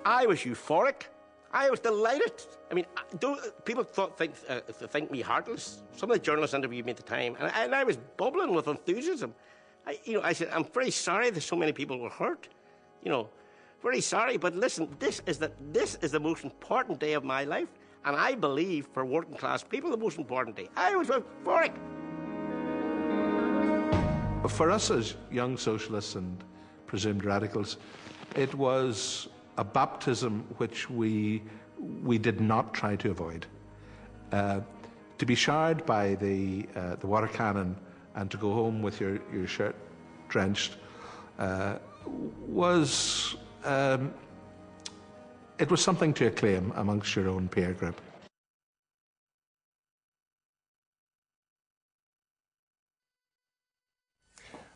I was euphoric. I was delighted. I mean, people think me heartless. Some of the journalists interviewed me at the time, and I was bubbling with enthusiasm. I said, I'm very sorry that so many people were hurt. Very sorry, but listen, this is the most important day of my life, and I believe for working class people, the most important day. I was euphoric. For us as young socialists and presumed radicals, it was a baptism which we did not try to avoid. To be showered by the water cannon and to go home with your shirt drenched was something to acclaim amongst your own peer group.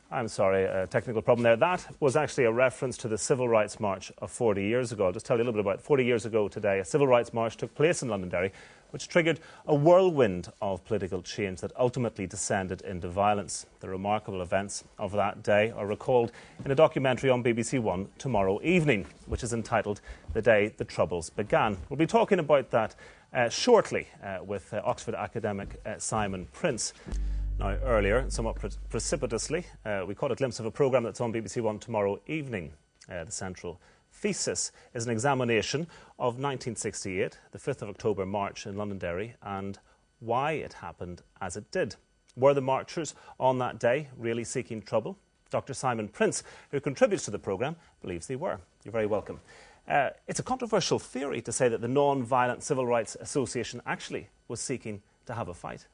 I'm sorry, a technical problem there. That was actually a reference to the Civil Rights March of 40 years ago. I'll just tell you a little bit about it. 40 years ago today, a Civil Rights March took place in Londonderry, which triggered a whirlwind of political change that ultimately descended into violence. The remarkable events of that day are recalled in a documentary on BBC One tomorrow evening, which is entitled The Day the Troubles Began. We'll be talking about that shortly with Oxford academic Simon Prince. Now, earlier, somewhat precipitously, we caught a glimpse of a programme that's on BBC One tomorrow evening. The central thesis is an examination of 1968, the 5th of October march in Londonderry, and why it happened as it did. Were the marchers on that day really seeking trouble? Dr. Simon Prince, who contributes to the programme, believes they were. You're very welcome. It's a controversial theory to say that the Non-Violent Civil Rights Association actually was seeking to have a fight.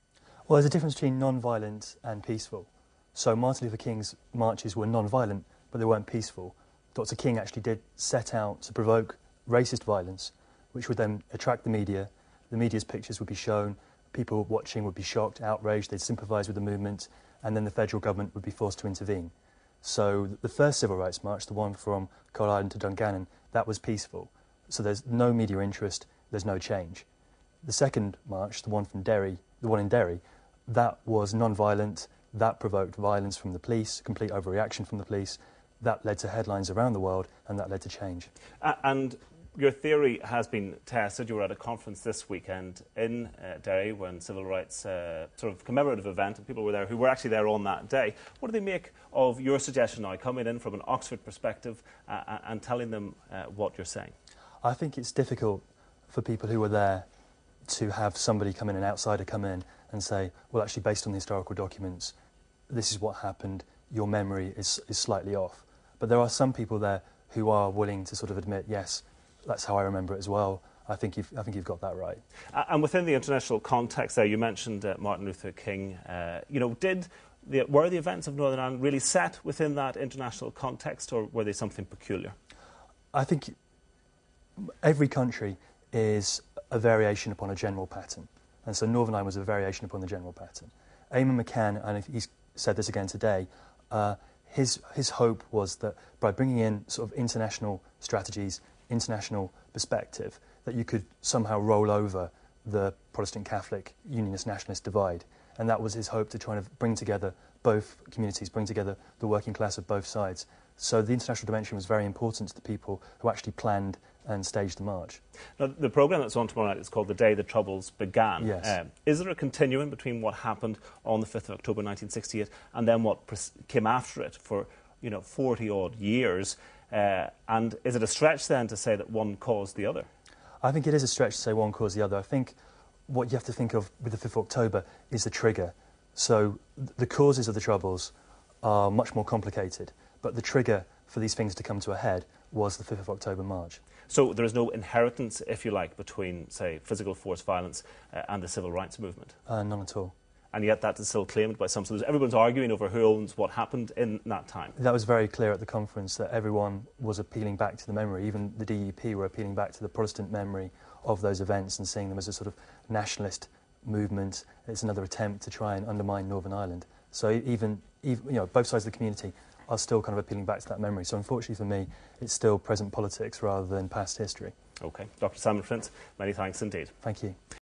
Well, there's a difference between non-violent and peaceful. So Martin Luther King's marches were non-violent, but they weren't peaceful. Dr. King actually did set out to provoke racist violence, which would then attract the media. The media's pictures would be shown, people watching would be shocked, outraged, they'd sympathise with the movement, and then the federal government would be forced to intervene. So the first Civil Rights March, the one from Coal Island to Dungannon, that was peaceful. So there's no media interest, there's no change. The second march, the one in Derry, that was non-violent, that provoked violence from the police, complete overreaction from the police, that led to headlines around the world, and that led to change. And your theory has been tested. You were at a conference this weekend in Derry when civil rights sort of commemorative event, and people were there who were actually there on that day. What do they make of your suggestion now, coming in from an Oxford perspective and telling them what you're saying? I think it's difficult for people who were there to have somebody come in, an outsider come in and say, well, actually, based on the historical documents, this is what happened, your memory is slightly off. But there are some people there who are willing to sort of admit, yes, that's how I remember it as well. I think you've got that right. And within the international context there, you mentioned Martin Luther King. Were the events of Northern Ireland really set within that international context, or were they something peculiar? I think every country is a variation upon a general pattern. And so Northern Ireland was a variation upon the general pattern. Eamon McCann, and he's said this again today, his hope was that by bringing in sort of international strategies, international perspective, that you could somehow roll over the Protestant Catholic Unionist nationalist divide. And that was his hope, to try to bring together both communities, bring together the working class of both sides. So the international dimension was very important to the people who actually planned and staged the march. Now, the programme that's on tomorrow night is called The Day the Troubles Began. Yes. Is there a continuum between what happened on the 5th of October 1968 and then what came after it for 40-odd years? And is it a stretch then to say that one caused the other? I think it is a stretch to say one caused the other. I think what you have to think of with the 5th of October is the trigger. So the causes of the Troubles are much more complicated, but the trigger for these things to come to a head was the 5th of October march. So there is no inheritance, if you like, between, say, physical force violence and the civil rights movement? None at all. And yet that is still claimed by some. So everyone's arguing over who owns what happened in that time. That was very clear at the conference, that everyone was appealing back to the memory. Even the DUP were appealing back to the Protestant memory of those events and seeing them as a sort of nationalist movement. It's another attempt to try and undermine Northern Ireland. So even both sides of the community are still kind of appealing back to that memory. So unfortunately for me, it's still present politics rather than past history. OK. Dr. Simon Prince, many thanks indeed. Thank you.